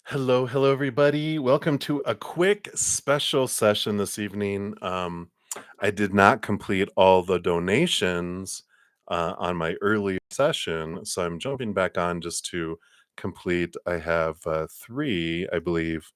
Hello, everybody. Welcome to a quick special session this evening. I did not complete all the donations on my earlier session, so I'm jumping back on just to complete. I have three, I believe,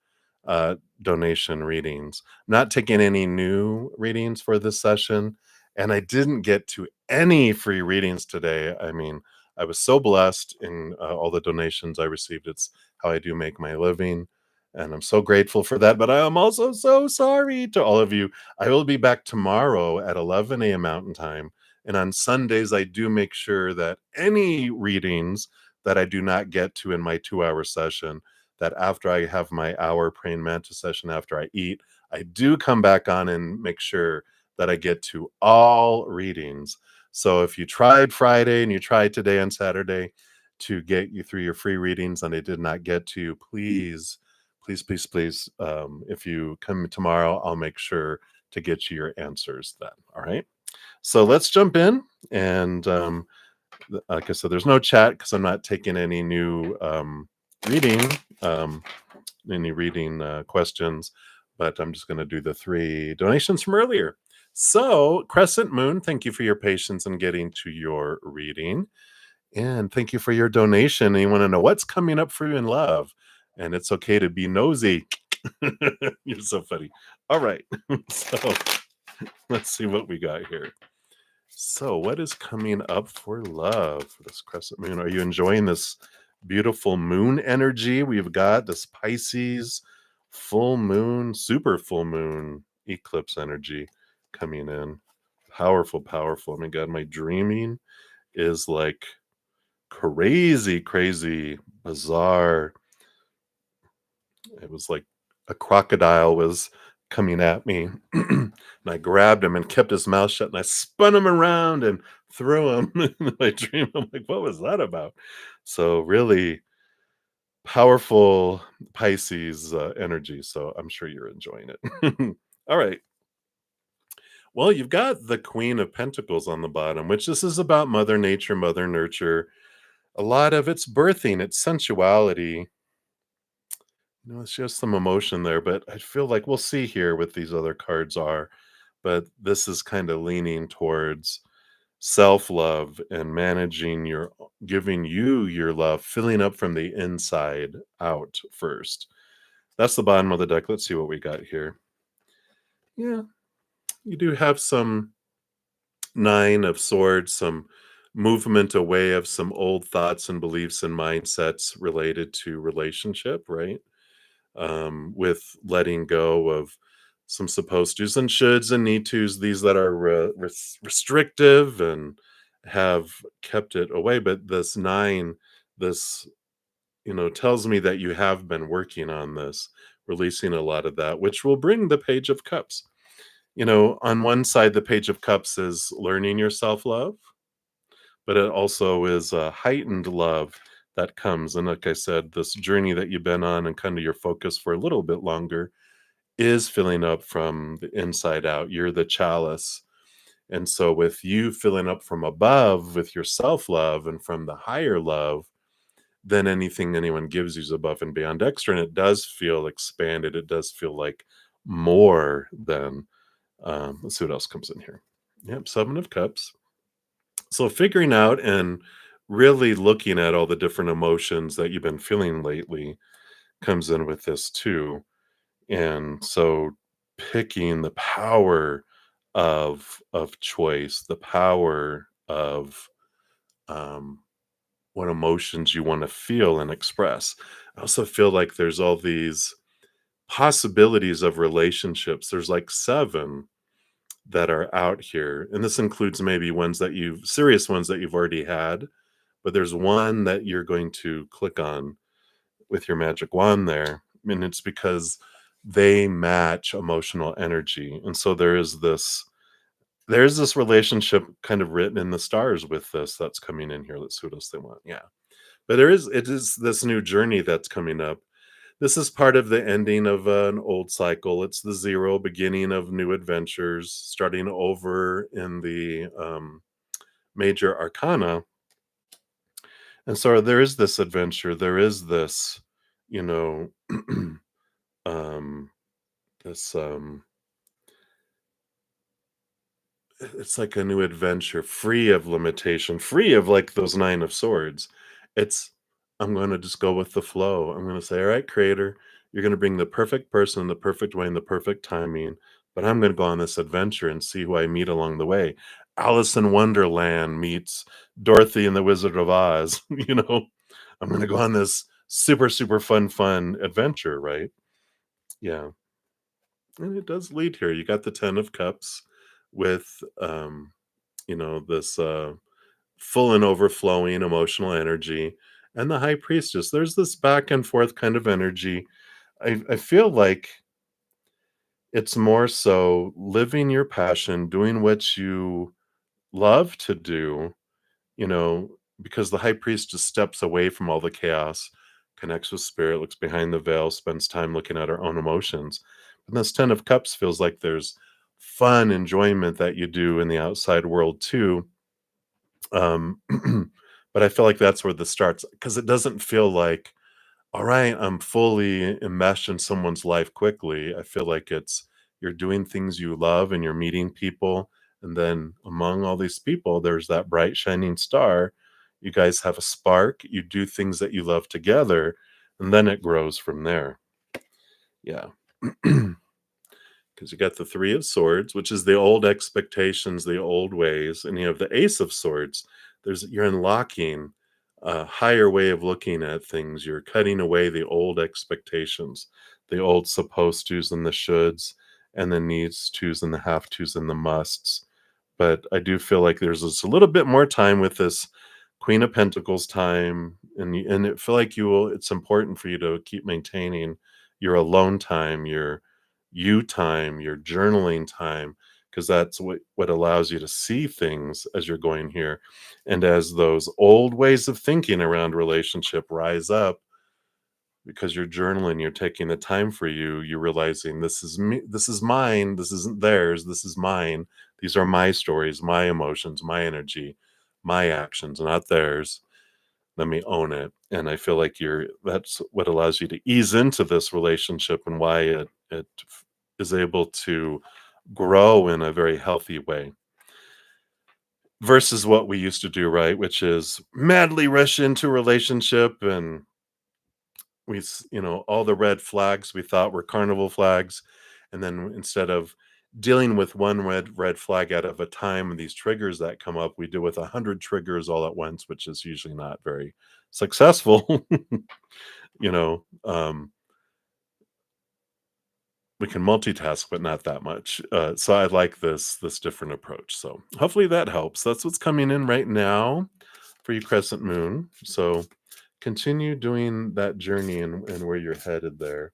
donation readings. I'm not taking any new readings for this session, and I didn't get to any free readings today. I mean, I was so blessed in all the donations I received. It's how I do make my living. And I'm so grateful for that. But I am also so sorry to all of you. I will be back tomorrow at 11 a.m. Mountain Time. And on Sundays, I do make sure that any readings that I do not get to in my 2 hour session, that after I have my hour praying mantis session after I eat, I do come back on and make sure that I get to all readings. So if you tried Friday and you tried today on Saturday, to get you through your free readings and I did not get to you, please, if you come tomorrow, I'll make sure to get you your answers then. All right. So let's jump in. And like I said, there's no chat because I'm not taking any new reading, um, any reading questions, but I'm just going to do the three donations from earlier. So, Crescent Moon, thank you for your patience in getting to your reading. And thank you for your donation. And you want to know what's coming up for you in love. And it's okay to be nosy. You're so funny. All right. So let's see what we got here. So, what is coming up for love for this crescent moon? Are you enjoying this beautiful moon energy? We've got this Pisces full moon, super full moon eclipse energy coming in. Powerful, powerful. Oh my God, my dreaming is like crazy, bizarre. It was like a crocodile was coming at me, and I grabbed him and kept his mouth shut, and I spun him around and threw him in my dream. I'm like, what was that about? So really powerful Pisces energy. So I'm sure you're enjoying it. All right. Well, you've got the Queen of Pentacles on the bottom, which this is about Mother Nature, Mother Nurture. A lot of it's birthing, it's sensuality. It's just some emotion there, but I feel like we'll see here what these other cards are. But this is kind of leaning towards self-love and managing your giving you your love, filling up from the inside out first. That's the bottom of the deck. Let's see what we got here. Yeah, you do have some Nine of Swords, some movement away of some old thoughts and beliefs and mindsets related to relationship, right? With letting go of some supposed tos and shoulds and need tos, these that are restrictive and have kept it away. But this nine, this, tells me that you have been working on this, releasing a lot of that, which will bring the Page of Cups. On one side, the Page of Cups is learning your self love, but it also is a heightened love that comes. And like I said, this journey that you've been on and kind of your focus for a little bit longer is filling up from the inside out. You're the chalice. And so, with you filling up from above with your self love and from the higher love, then anything anyone gives you is above and beyond extra. And it does feel expanded. It does feel like more than. Let's see what else comes in here. Yep, Seven of Cups. So figuring out and really looking at all the different emotions that you've been feeling lately comes in with this too. And so picking the power of choice, the power of um what emotions you want to feel and express. I also feel like there's all these possibilities of relationships. There's like seven that are out here. And this includes maybe ones that you've serious ones that you've already had, but there's one that you're going to click on with your magic wand there. And it's because they match emotional energy. And so there's this relationship kind of written in the stars with this that's coming in here. Let's see what else they want. Yeah. But it is this new journey that's coming up. This is part of the ending of an old cycle. It's the zero beginning of new adventures, starting over in the major arcana. And so there is this adventure. There is this, you know, um, this it's like a new adventure, free of limitation, free of like those nine of swords. It's I'm going to just go with the flow. I'm going to say, all right, creator, you're going to bring the perfect person, the perfect way, and the perfect timing. But I'm going to go on this adventure and see who I meet along the way. Alice in Wonderland meets Dorothy and the Wizard of Oz. I'm going to go on this super, super fun adventure, right? Yeah. And it does lead here. You got the 10 of cups with this full and overflowing emotional energy, and the high priestess. There's this back and forth kind of energy. I feel like it's more so living your passion, doing what you love to do, you know, because the high priestess steps away from all the chaos, connects with spirit, looks behind the veil, spends time looking at her own emotions. And this 10 of cups feels like there's fun enjoyment that you do in the outside world too. um but I feel like that's where this starts, because it doesn't feel like, all right, I'm fully enmeshed in someone's life quickly. I feel like it's you're doing things you love and you're meeting people. And then among all these people, there's that bright, shining star. You guys have a spark. You do things that you love together. And then it grows from there. Yeah. Because you got the Three of Swords, which is the old expectations, the old ways. And you have the Ace of Swords. You're unlocking a higher way of looking at things. You're cutting away the old expectations, the old supposed tos and the shoulds, and the needs tos and the have tos and the musts. But I do feel like there's just a little bit more time with this Queen of Pentacles time, and it feel like it's important for you to keep maintaining your alone time, your you time, your journaling time, because that's what allows you to see things as you're going here. And as those old ways of thinking around relationship rise up, because you're journaling, you're taking the time for you, you're realizing this is me, this is mine, this isn't theirs, this is mine. These are my stories, my emotions, my energy, my actions, not theirs. Let me own it. And I feel like that's what allows you to ease into this relationship, and why it is able to grow in a very healthy way, versus what we used to do, right? Which is madly rush into a relationship, and all the red flags we thought were carnival flags. And then instead of dealing with one red flag out of a time, and these triggers that come up, we deal with 100 triggers all at once, which is usually not very successful. you know um we can multitask, but not that much. So I like this different approach. So hopefully that helps. That's what's coming in right now for you, Crescent Moon. So continue doing that journey, and where you're headed there.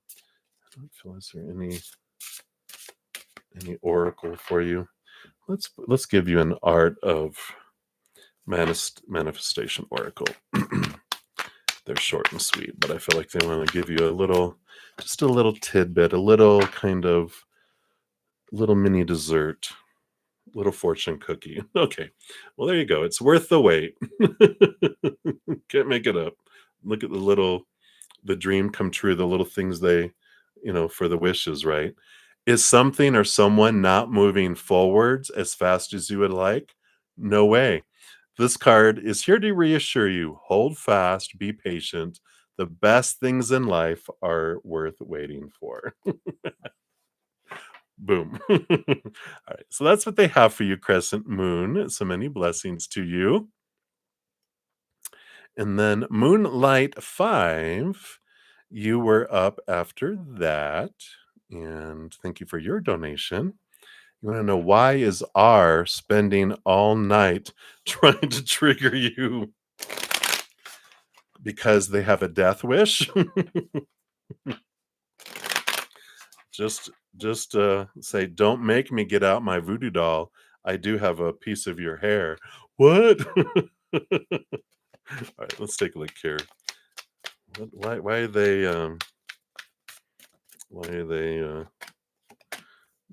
I don't feel, is there any oracle for you? Let's give you an art of manifestation oracle. They're short and sweet, but I feel like they want to give you just a little tidbit, a little kind of little mini dessert, little fortune cookie. Okay, well there you go. It's worth the wait. Can't make it up. Look at the dream come true, the little things for the wishes, right? Is something or someone not moving forwards as fast as you would like? No way. This card is here to reassure you, hold fast, be patient. The best things in life are worth waiting for. Boom. All right. So that's what they have for you, Crescent Moon. So many blessings to you. And then Moonlight 5, you were up after that. And thank you for your donation. You want to know, why is R spending all night trying to trigger you? Because they have a death wish. just say, don't make me get out my voodoo doll. I do have a piece of your hair. What? All right, let's take a look here. Why are they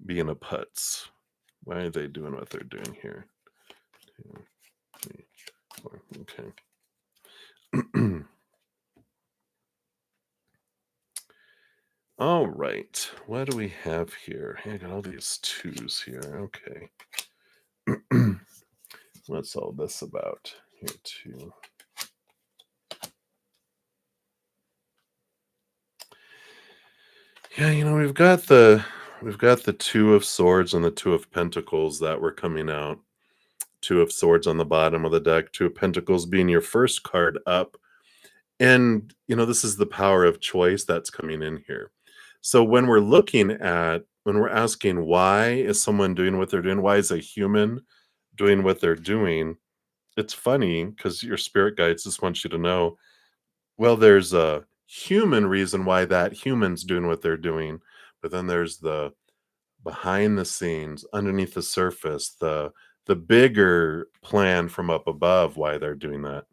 being a putz? Why are they doing what they're doing here? 2, 3, 4. Okay. All right. What do we have here? I got all these twos here. Okay. What's all this about? Here too. Yeah, we've got the two of swords and the two of pentacles that were coming out. Two of swords on the bottom of the deck, two of pentacles being your first card up. And this is the power of choice that's coming in here. So when we're asking why is someone doing what they're doing, why is a human doing what they're doing, it's funny because your spirit guides just want you to know, well, there's a human reason why that human's doing what they're doing, but then there's the behind the scenes, underneath the surface, the bigger plan from up above why they're doing that.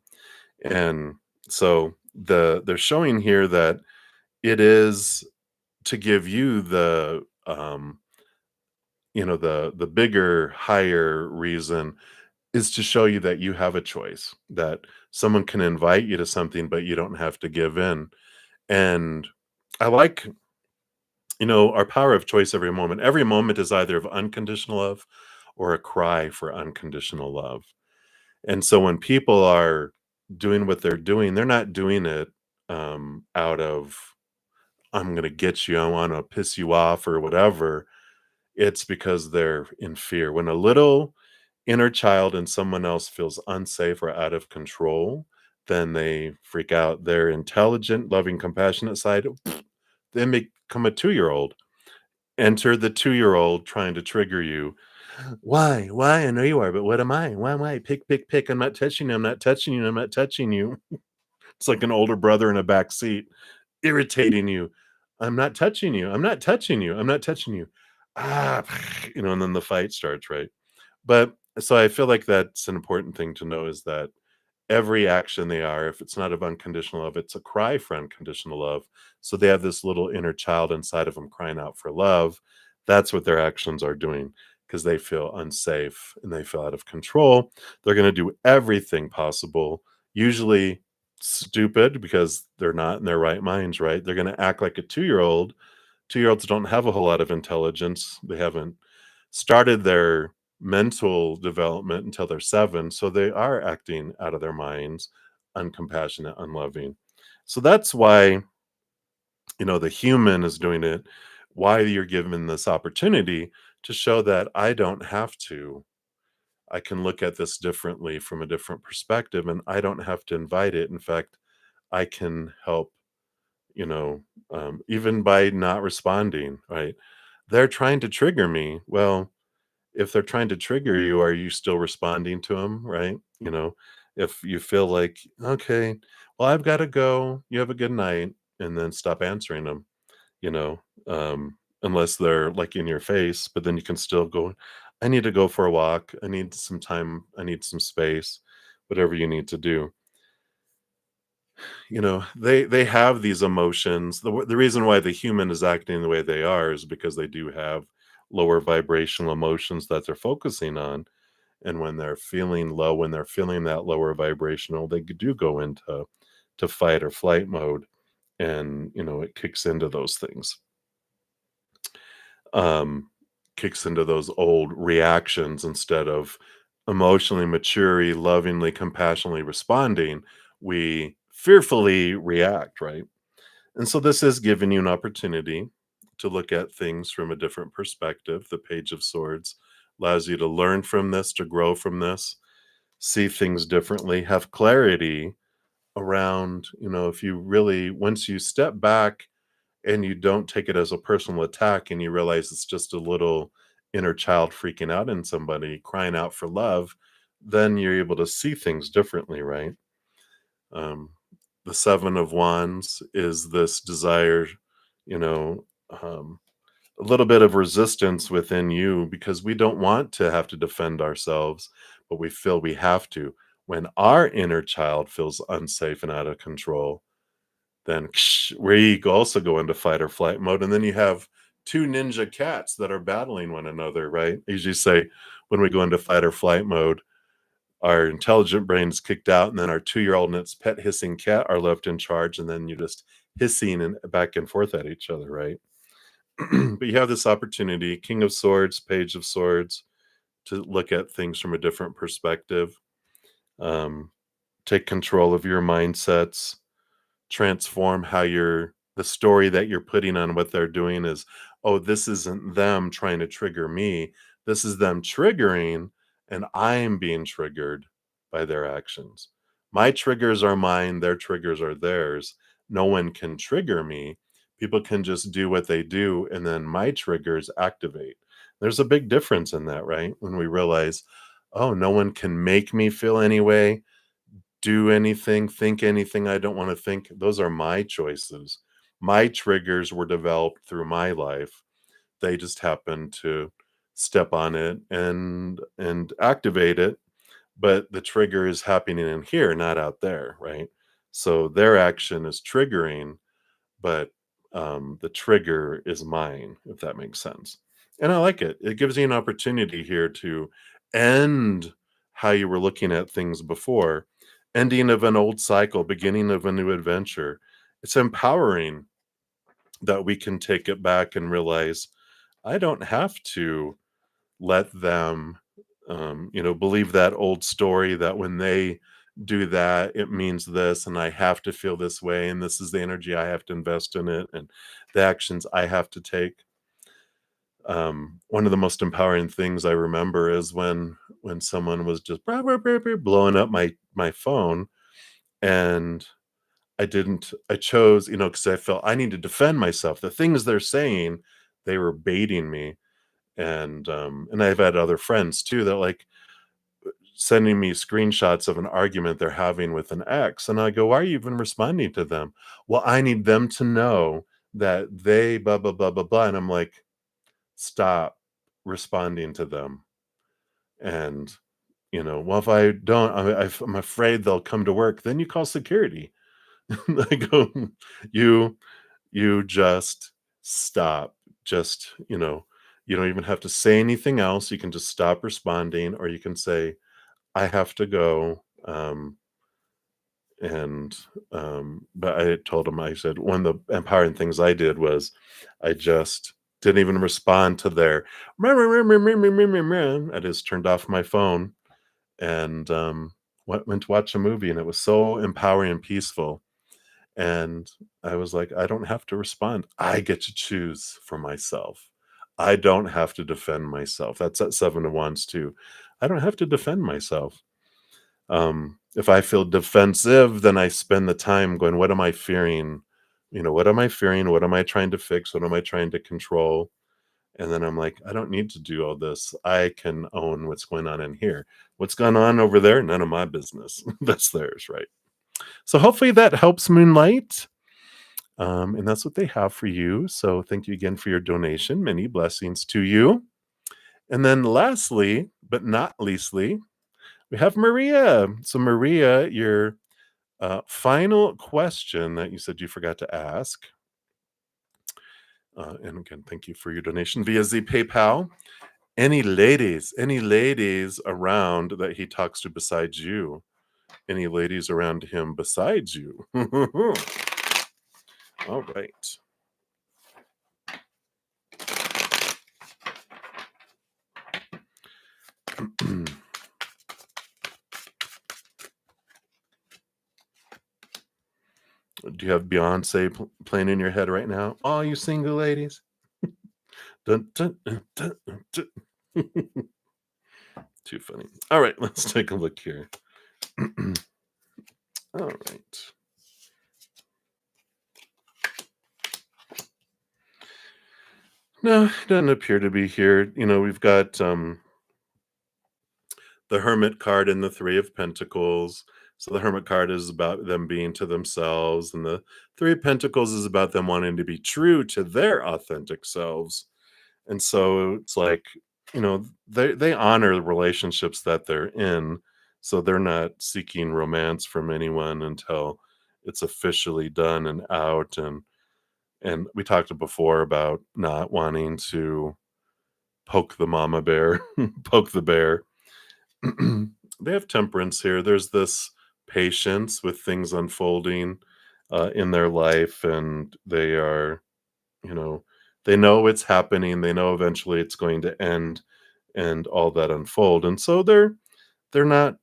And so they're showing here that it is to give you the bigger, higher reason is to show you that you have a choice, that someone can invite you to something, but you don't have to give in. And I like, our power of choice every moment. Every moment is either of unconditional love or a cry for unconditional love. And so when people are doing what they're doing, they're not doing it out of, I'm going to get you, I want to piss you off or whatever. It's because they're in fear. When a little inner child in someone else feels unsafe or out of control, then they freak out. Their intelligent, loving, compassionate side, they become a 2-year-old. Enter the 2-year-old trying to trigger you. Why? Why? I know you are, but what am I? Why am I? Pick, pick, pick. I'm not touching you. I'm not touching you. I'm not touching you. It's like an older brother in a back seat irritating you. I'm not touching you. I'm not touching you. I'm not touching you. Ah, and then the fight starts, right? But so I feel like that's an important thing to know is that every action they are, if it's not of unconditional love, it's a cry for unconditional love. So they have this little inner child inside of them crying out for love. That's what their actions are doing because they feel unsafe and they feel out of control. They're going to do everything possible, usually stupid because they're not in their right minds, right? They're going to act like a 2-year-old. 2-year-olds don't have a whole lot of intelligence. They haven't started their mental development until they're 7, so they are acting out of their minds, uncompassionate, unloving. So that's why, the human is doing it, why you're given this opportunity to show that I don't have to. I can look at this differently from a different perspective, and I don't have to invite it. In fact, I can help, you know, even by not responding, right? They're trying to trigger me. Well, if they're trying to trigger you, are you still responding to them, right? If you feel like, okay, well, I've got to go. You have a good night, and then stop answering them. You know, unless they're like in your face, but then you can still go. I need to go for a walk. I need some time. I need some space. Whatever you need to do. They have these emotions. The reason why the human is acting the way they are is because they do have lower vibrational emotions that they're focusing on. And when they're feeling low, when they're feeling that lower vibrational, they do go into fight or flight mode, and it kicks into those things. Um, Kicks into those old reactions instead of emotionally maturely, lovingly, compassionately responding. We fearfully react, right? And so this is giving you an opportunity to look at things from a different perspective. The Page of Swords allows you to learn from this, to grow from this, see things differently, have clarity around, if you really, once you step back and you don't take it as a personal attack and you realize it's just a little inner child freaking out in somebody, crying out for love, then you're able to see things differently, right? Um, the Seven of Wands is this desire, you know, um, a little bit of resistance within you because we don't want to have to defend ourselves, but we feel we have to. When our inner child feels unsafe and out of control, then we also go into fight or flight mode. And then you have two ninja cats that are battling one another, right? I usually say when we go into fight or flight mode, our intelligent brain is kicked out, and then our 2-year-old and its pet hissing cat are left in charge, and then you just hissing and back and forth at each other, right? But you have this opportunity, King of Swords, Page of Swords, to look at things from a different perspective, um, take control of your mindsets, transform how you're the story that you're putting on what they're doing is, oh, this isn't them trying to trigger me. This is them triggering, and I'm being triggered by their actions. My triggers are mine, their triggers are theirs. No one can trigger me. People can just do what they do, and then my triggers activate. There's a big difference in that, right? When we realize, oh, no one can make me feel any way, do anything, think anything I don't want to think. Those are my choices. My triggers were developed through my life. They just happen to step on it and activate it, but the trigger is happening in here, not out there, right? So their action is triggering, but the trigger is mine, if that makes sense. And I like it. It gives you an opportunity here to end how you were looking at things before, ending of an old cycle, beginning of a new adventure. It's empowering that we can take it back and realize I don't have to let them, believe that old story that when they do that, it means this, and I have to feel this way, and this is the energy I have to invest in it, and the actions I have to take. One of the most empowering things I remember is when someone was just blowing up my phone, and I chose, because I felt I need to defend myself. The things they're saying, they were baiting me, and I've had other friends too that like sending me screenshots of an argument they're having with an ex, and I go, "Why are you even responding to them?" "Well, I need them to know that they blah blah blah blah blah," and I'm like, "Stop responding to them." And well, if I don't, I'm afraid they'll come to work. Then you call security. I go, you you just stop. Just you don't even have to say anything else. You can just stop responding, or you can say, I have to go. And but I told him, I said, one of the empowering things I did was I just didn't even respond to their I just turned off my phone and went to watch a movie, and it was so empowering and peaceful. And I was like, I don't have to respond. I get to choose for myself. I don't have to defend myself. That's at Seven of Wands too. I don't have to defend myself. If I feel defensive, then I spend the time going, what am I fearing? What am I fearing? What am I trying to fix? What am I trying to control? And then I'm like, I don't need to do all this. I can own what's going on in here. What's going on over there? None of my business. That's theirs, right? So hopefully that helps, Moonlight. And that's what they have for you. So thank you again for your donation. Many blessings to you. And then lastly, but not leastly, we have Maria. So Maria, your final question that you said you forgot to ask. And again, thank you for your donation via the PayPal. Any ladies around that he talks to besides you? Any ladies around him besides you? All right. Do you have Beyonce playing in your head right now? All you single ladies. Dun, dun, dun, dun. Too funny. All right, let's take a look here. All right. No, it doesn't appear to be here. We've got the Hermit card and the Three of Pentacles. So the Hermit card is about them being to themselves, and the Three of Pentacles is about them wanting to be true to their authentic selves. And so it's like, they honor the relationships that they're in. So they're not seeking romance from anyone until it's officially done and out. And we talked before about not wanting to poke the mama bear, poke the bear. They have temperance here. There's this patience with things unfolding. in their life, and they are, you know, they know it's happening. They know eventually it's going to end, and all that unfold. And so they're not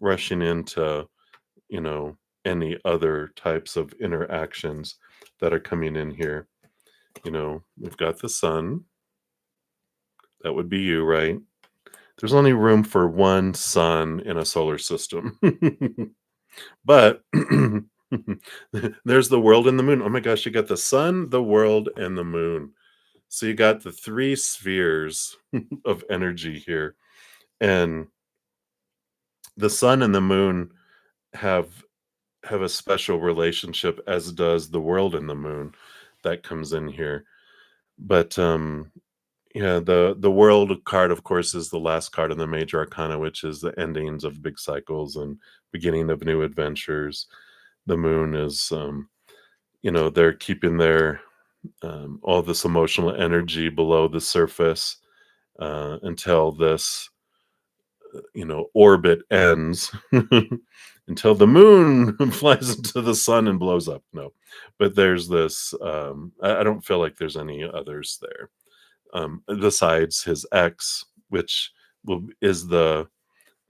rushing into, you know, any other types of interactions that are coming in here. We've got the sun. That would be you, right? There's only room for one sun in a solar system. But there's the world and the moon. Oh my gosh, you got the sun, the world, and the moon. So you got the three spheres of energy here. And the sun and the moon have a special relationship, as does the world and the moon that comes in here. But yeah, the world card, of course, is the last card in the major arcana, which is the endings of big cycles and beginning of new adventures. The moon is, they're keeping their all this emotional energy below the surface until this, orbit ends, until the moon flies into the sun and blows up. No, but there's this. I don't feel like there's any others there besides his ex, which is the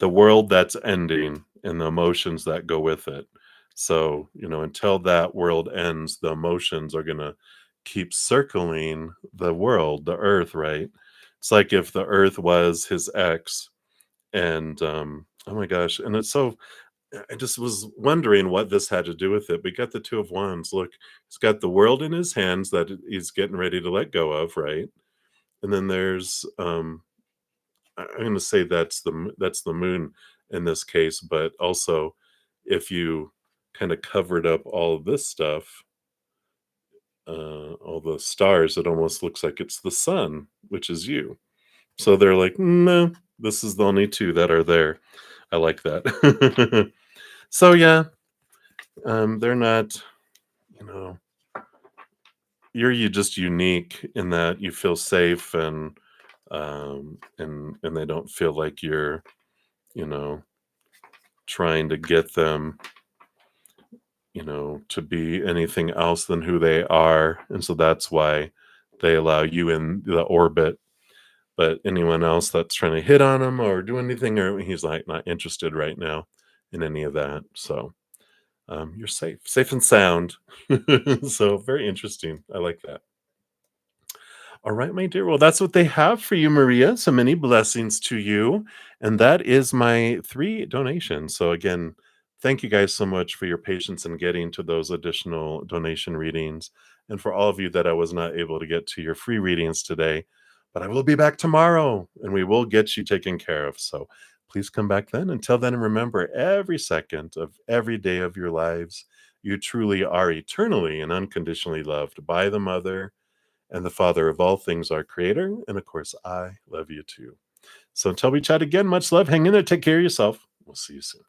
world that's ending and the emotions that go with it. So, until that world ends, the emotions are going to keep circling the world, the earth, right? It's like if the earth was his ex, and oh my gosh, and it's so I just was wondering what this had to do with it. We got the two of wands. Look, he's got the world in his hands that he's getting ready to let go of, right? And then there's I'm going to say that's the moon in this case, but also if you kind of covered up all of this stuff, all the stars, it almost looks like it's the sun, which is you. So they're like, no, this is the only two that are there. I like that. So yeah, they're not, you know, you just unique in that you feel safe, and they don't feel like you're, you know, trying to get them, to be anything else than who they are. And so that's why they allow you in the orbit. But anyone else that's trying to hit on him or do anything, or he's like not interested right now in any of that. So you're safe and sound. So very interesting. I like that. All right, my dear. Well, that's what they have for you, Maria. So many blessings to you. And that is my three donations. So, again, thank you guys so much for your patience in getting to those additional donation readings. And for all of you that I was not able to get to your free readings today, but I will be back tomorrow and we will get you taken care of. So, please come back then. Until then, remember every second of every day of your lives, you truly are eternally and unconditionally loved by the Mother and the Father of all things, our Creator. And of course, I love you too. So until we chat again, much love. Hang in there. Take care of yourself. We'll see you soon.